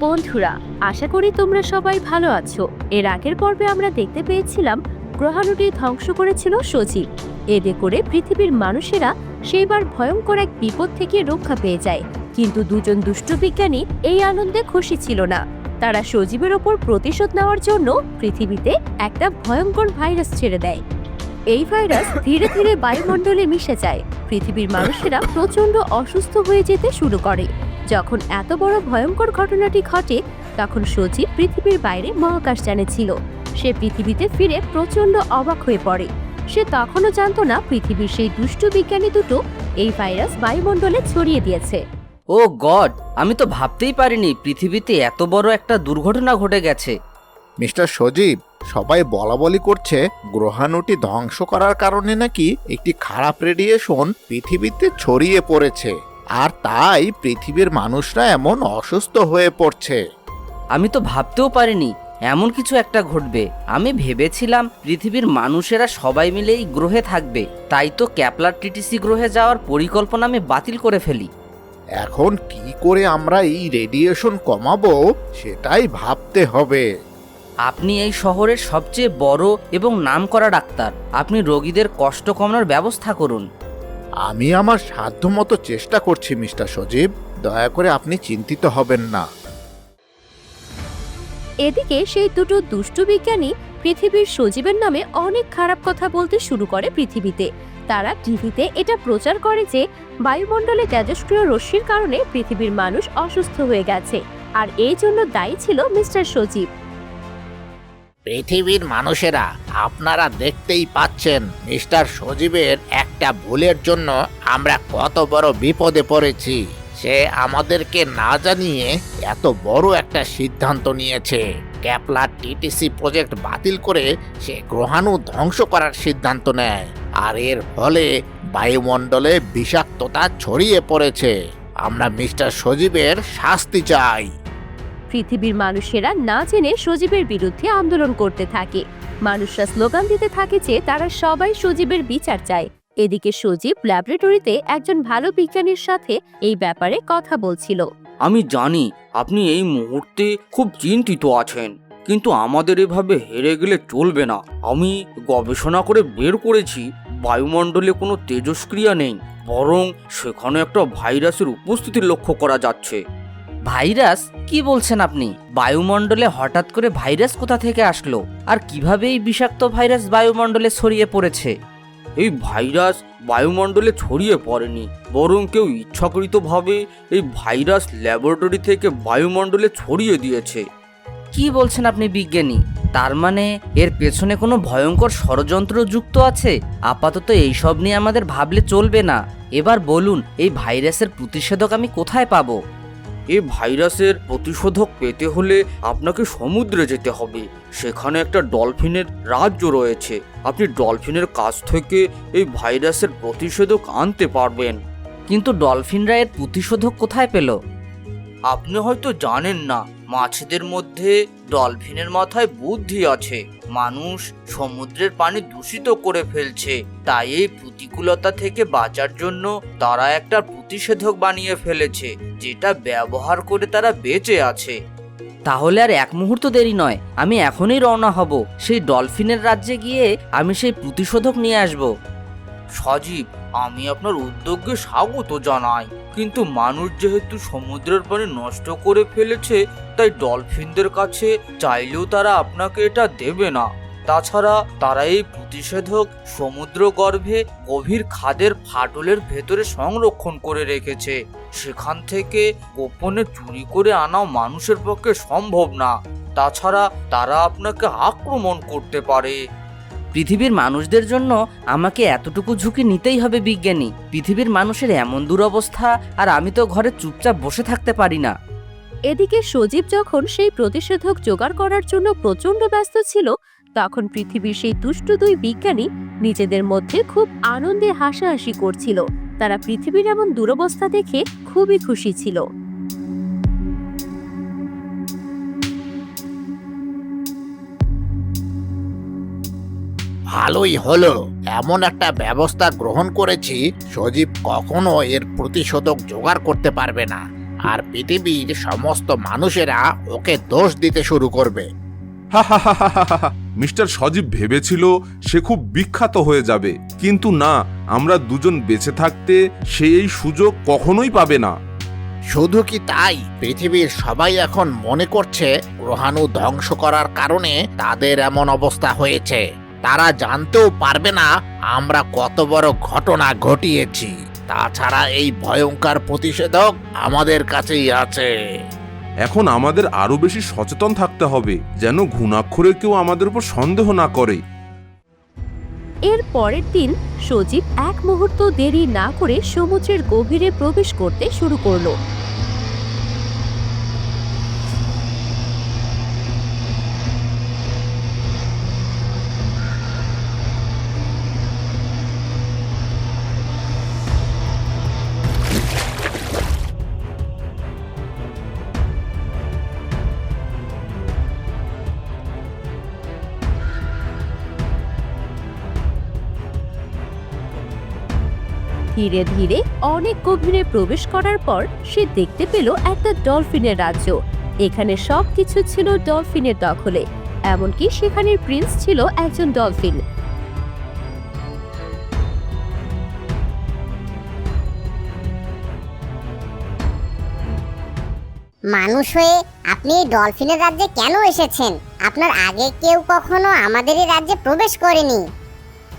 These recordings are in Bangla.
বন্ধুরা, আশা করি তোমরা সবাই ভালো আছো। এর আগের পর্বে আমরা দেখতে পেয়েছিলাম গ্রহাণুটি ধ্বংস করেছিল সজীব। এতে করে পৃথিবীর মানুষেরা সেইবার ভয়ঙ্কর এক বিপদ থেকে রক্ষা পেয়ে যায়। কিন্তু দুজন দুষ্ট বিজ্ঞানী এই আনন্দে খুশি ছিল না। তারা সজীবের ওপর প্রতিশোধ নেওয়ার জন্য পৃথিবীতে একটা ভয়ঙ্কর ভাইরাস ছেড়ে দেয়। এই ভাইরাস ধীরে ধীরে বায়ুমণ্ডলে মিশে যায়। পৃথিবীর মানুষেরা প্রচন্ড অসুস্থ হয়ে যেতে শুরু করে। যখন এত বড় ভয়ঙ্কর ঘটনাটি ঘটে, তখন সজীব পৃথিবীর বাইরে মহাকাশযানে ছিল। সে পৃথিবীতে ফিরে প্রচন্ড অবাক হয়ে পড়ে। সে তখনও জানতো না পৃথিবীর সেই দুষ্ট বিজ্ঞানী দুটো এই ভাইরাস বায়ুমণ্ডলে ছড়িয়ে দিয়েছে। ও গড, আমি তো ভাবতেই পারিনি পৃথিবীতে এত বড় একটা দুর্ঘটনা ঘটে গেছে। মিস্টার সজীব, সবাই বলাবলি করছে গ্রহাণুটি ধ্বংস করার কারণে নাকি একটি খারাপ রেডিয়েশন পৃথিবীতে ছড়িয়ে পড়েছে, আর তাই পৃথিবীর মানুষরা এমন অসুস্থ হয়ে পড়ছে। আমি তো ভাবতেও পারিনি এমন কিছু একটা ঘটবে। আমি ভেবেছিলাম পৃথিবীর মানুষেরা সবাই মিলে এই গ্রহে থাকবে, তাই তো ক্যাপলার টিটিসি গ্রহে যাওয়ার পরিকল্পনা আমি বাতিল করে ফেলি। এখন কি করে আমরা এই রেডিয়েশন কমাবো সেটাই ভাবতে হবে। আপনি এই শহরের সবচেয়ে বড় এবং নামকরা ডাক্তার, আপনি রোগীদের কষ্ট কমানোর ব্যবস্থা করুন। আমি আমার সাধ্যমতো চেষ্টা করছি মিস্টার সজীব, দয়া করে আপনি চিন্তিত হবেন না। এদিকে সেই দুটো দুষ্ট বিজ্ঞানী পৃথিবীর সজীবের নামে অনেক খারাপ কথা বলতে শুরু করে পৃথিবীতে। তারা টিভিতে এটা প্রচার করে যে বায়ুমণ্ডলে তেজস্ক্রিয় রশ্মির কারণে পৃথিবীর মানুষ অসুস্থ হয়ে গেছে, আর এই জন্য দায়ী ছিল মিস্টার সজীব। পৃথিবীর মানুষেরা, আপনারা দেখতেই পাচ্ছেন মিস্টার সজীবের একটা ভুলের জন্য আমরা কত বড় বিপদে পড়েছি। সে আমাদেরকে না জানিয়ে এত বড় একটা সিদ্ধান্ত নিয়েছে। ক্যাপলার টিটিসি প্রজেক্ট বাতিল করে সে গ্রহাণু ধ্বংস করার সিদ্ধান্ত নেয়, আর এর ফলে বায়ুমণ্ডলে বিষাক্ততা ছড়িয়ে পড়েছে। আমরা মিস্টার সজীবের শাস্তি চাই। পৃথিবীর মানুষেরা না জেনে সজীবের বিরুদ্ধে আন্দোলন করতে থাকে। মানুষরা স্লোগান দিতে থাকে যে তারা সবাই সজীবের বিচার চায়। এদিকে সজীব ল্যাবরেটরিতে একজন ভালো বিজ্ঞানীর সাথে এই ব্যাপারে কথা বলছিল। আমি জানি আপনি এই মুহূর্তে খুব চিন্তিত আছেন, কিন্তু আমাদের এভাবে হেরে গেলে চলবে না। আমি গবেষণা করে বের করেছি বায়ুমণ্ডলে কোনো তেজস্ক্রিয়া নেই, বরং সেখানে একটা ভাইরাসের উপস্থিতি লক্ষ্য করা যাচ্ছে। ভাইরাস? কি বলছেন আপনি? বায়ুমণ্ডলে হঠাৎ করে ভাইরাস কোথা থেকে আসলো, আর কিভাবে এই বিষাক্ত ভাইরাস বায়ুমণ্ডলে ছড়িয়ে পড়েছে? এই ভাইরাস বায়ুমণ্ডলে ছড়িয়ে পড়েনি, বরং কেউ ইচ্ছাকৃতভাবে এই ভাইরাস ল্যাবরেটরি থেকে বায়ুমণ্ডলে ছড়িয়ে দিয়েছে। কি বলছেন আপনি বিজ্ঞানী? তার মানে এর পেছনে কোনো ভয়ঙ্কর ষড়যন্ত্র যুক্ত আছে? আপাতত এইসব নিয়ে আমাদের ভাবলে চলবে না। এবার বলুন, এই ভাইরাসের প্রতিষেধক আমি কোথায় পাবো? এই ভাইরাসের প্রতিষেধক পেতে হলে আপনাকে সমুদ্রে যেতে হবে। সেখানে একটা ডলফিনের রাজ্য রয়েছে। আপনি ডলফিনের কাছ থেকে এই ভাইরাসের প্রতিষেধক আনতে পারবেন। কিন্তু ডলফিনরা এর প্রতিষেধক কোথায় পেল? আপনি হয়তো জানেন না, মাছেদের মধ্যে ডলফিনের মাথায় বুদ্ধি আছে। মানুষ সমুদ্রের পানি দূষিত করে ফেলছে, তাই এই প্রতিকূলতা থেকে বাঁচার জন্য তারা একটা প্রতিষেধক বানিয়ে ফেলেছে, যেটা ব্যবহার করে তারা বেঁচে আছে। তাহলে আর এক মুহূর্ত দেরি নয়, আমি এখনই রওনা হব। সেই ডলফিনের রাজ্যে গিয়ে আমি সেই প্রতিষেধক নিয়ে আসব। সজীব, আমি আপনার উদ্যোগকে স্বাগত জানাই, কিন্তু মানুষ যেহেতু সমুদ্রের পানি নষ্ট করে ফেলেছে, তাই ডলফিনদের কাছে চাইলেও তারা আপনাকে এটা দেবে না। তাছাড়া তারা এই প্রতিষেধক সমুদ্র গর্ভে গভীর খাদের ফাটলের ভেতরে সংরক্ষণ করে রেখেছে। সেখান থেকে গোপনে চুরি করে আনাও মানুষের পক্ষে সম্ভব না। তাছাড়া তারা আপনাকে আক্রমণ করতে পারে। পৃথিবীর মানুষদের জন্য আমাকে এতটুকু ঝুঁকি নিতেই হবে বিজ্ঞানী। পৃথিবীর মানুষের এমন দুরবস্থা, আর আমি তো ঘরে চুপচাপ বসে থাকতে পারি না। এদিকে সজীব যখন সেই প্রতিষেধক জোগাড় করার জন্য প্রচন্ড ব্যস্ত ছিল, তখন পৃথিবীর সেই দুষ্ট দুই বিজ্ঞানী নিজেদের মধ্যে খুব আনন্দে হাসাহাসি করছিল। তারা পৃথিবীর এমন দুরবস্থা দেখে খুবই খুশি ছিল। ভালোই হলো, এমন একটা ব্যবস্থা গ্রহণ করেছি সজীব কখনো এর প্রতিষেধক জোগাড় করতে পারবে না। আর পৃথিবীর সমস্ত মানুষেরা ওকে দোষ দিতে শুরু করবে। হা হা হা হা হা হা। মিস্টার সজীব ভেবেছিল সে খুব বিখ্যাত হয়ে যাবে, কিন্তু না, আমরা দুজন বেঁচে থাকতে সে এই সুযোগ কখনোই পাবে না। শুধু কি তাই, পৃথিবীর সবাই এখন মনে করছে গ্রহাণু ধ্বংস করার কারণে তাদের এমন অবস্থা হয়েছে। তারা জানতেও পারবে না আমরা কত বড় ঘটনা ঘটিয়েছি। তাছাড়া এই ভয়ঙ্কর প্রতিষেধক আমাদের কাছেই আছে। এখন আমাদের আরো বেশি সচেতন থাকতে হবে, যেন ঘুণাক্ষরে কেউ আমাদের উপর সন্দেহ না করে। এর পরের দিন সজীব এক মুহূর্ত দেরি না করে সমুদ্রের গভীরে প্রবেশ করতে শুরু করলো। ধীরে ধীরে অনেক গভীরে প্রবেশ করার পর সে দেখতে পেল একটা ডলফিনের রাজ্য। এখানে সবকিছু ছিল ডলফিনের দখলে, এমনকি সেখানের প্রিন্স ছিল একজন ডলফিন। মানুষ হয়ে আপনি এই ডলফিনের রাজ্যে কেন এসেছেন? আপনার আগে কেউ কখনো আমাদের এই রাজ্যে প্রবেশ করেনি।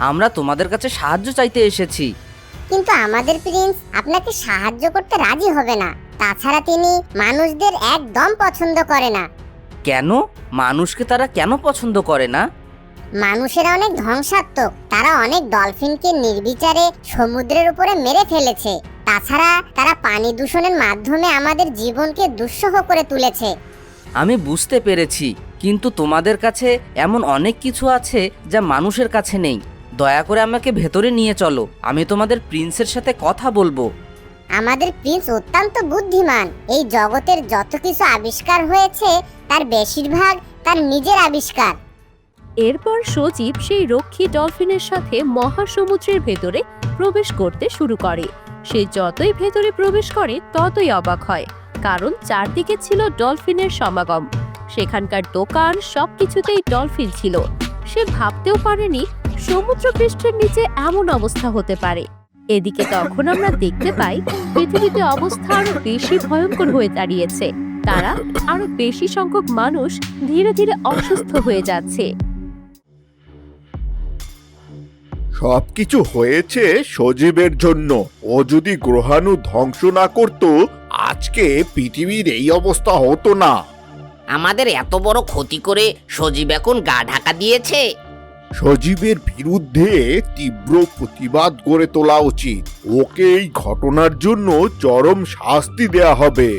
আমরা তোমাদের কাছে সাহায্য চাইতে এসেছি। কিন্তু আমাদের প্রিন্স আপনাকে সাহায্য করতে রাজি হবে না। তাছাড়া তিনি মানুষদের একদম পছন্দ করে না। কেন? মানুষকে তারা কেন পছন্দ করে না? মানুষেরা অনেক ধ্বংসাত্মক। তারা অনেক ডলফিনকে নির্বিচারে সমুদ্রের উপরে মেরে ফেলেছে। তাছাড়া তারা পানি দূষণের মাধ্যমে আমাদের জীবনকে দুঃসহ করে তুলেছে। আমি বুঝতে পেরেছি, কিন্তু তোমাদের কাছে এমন অনেক কিছু আছে যা মানুষের কাছে নেই। দয়া করে আমাকে ভেতরে নিয়ে চলো, আমি তোমাদের প্রিন্সের সাথে কথা বলবো। আমাদের প্রিন্স অত্যন্ত বুদ্ধিমান। এই জগতের যত কিছু আবিষ্কার হয়েছে তার বেশিরভাগ তার নিজের আবিষ্কার। এরপর সজীব সেই রক্ষী ডলফিনের সাথে মহাসমুদ্রের ভেতরে প্রবেশ করতে শুরু করে। সে যতই ভেতরে প্রবেশ করে ততই অবাক হয়, কারণ চারদিকে ছিল ডলফিনের সমাগম। সেখানকার দোকান সবকিছুতেই ডলফিন ছিল। সে ভাবতেও পারেনি সমুদ্র পৃষ্ঠের নিচে এমন অবস্থা হতে পারে। এদিকে তখন আমরা দেখতে পাই পৃথিবীতে অবস্থা আরো বেশি ভয়ঙ্কর হয়ে দাঁড়িয়েছে। তারা আরো বেশি সংখ্যক মানুষ ধীরে ধীরে অসুস্থ হয়ে যাচ্ছে। সবকিছু হয়েছে সজীবের জন্য। ও যদি গ্রহাণু ধ্বংস না করত, আজকে পৃথিবীর এই অবস্থা হতো না। আমাদের এত বড় ক্ষতি করে সজীব এখন গা ঢাকা দিয়েছে। সজীবের বিরুদ্ধে তীব্র প্রতিবাদ গড়ে তোলা উচিত। ওকে এই ঘটনার জন্য চরম শাস্তি দেয়া হবে।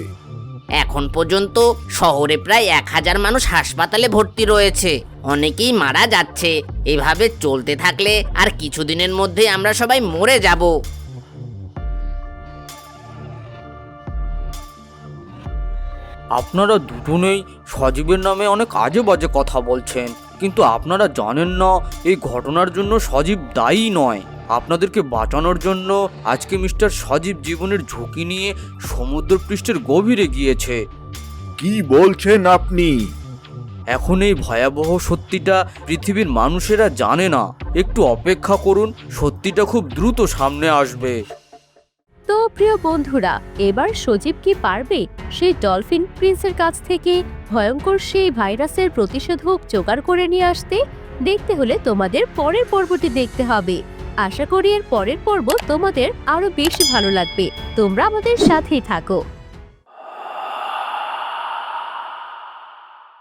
এখন পর্যন্ত শহরে প্রায় 1000 মানুষ হাসপাতালে ভর্তি রয়েছে, অনেকেই মারা যাচ্ছে। এভাবে চলতে থাকলে আর কিছুদিনের মধ্যে আমরা সবাই মরে যাব। আপনারা দুজনেই সজীবের নামে অনেক আজে বাজে কথা বলছেন, কিন্তু আপনারা জানেন না এই ঘটনার জন্য সজীব দায়ী নয়। আপনাদেরকে বাঁচানোর জন্য আজকে মিস্টার সজীব জীবনের ঝুঁকি নিয়ে সমুদ্রপৃষ্ঠের গভীরে গিয়েছে। কি বলছেন আপনি? এখন এই ভয়াবহ সত্যিটা পৃথিবীর মানুষেরা জানে না। একটু অপেক্ষা করুন, সত্যিটা খুব দ্রুত সামনে আসবে। তো প্রিয় বন্ধুরা, এবার সজীব কি পারবে সেই ডলফিন প্রিন্সের কাছ থেকে ভয়ঙ্কর সেই ভাইরাসের প্রতিষেধক জোগাড় করে নিয়ে আসতে? দেখতে হলে তোমাদের পরের পর্বটি দেখতে হবে। আশা করি এর পরের পর্ব তোমাদের আরো বেশি ভালো লাগবে। তোমরা আমাদের সাথেই থাকো।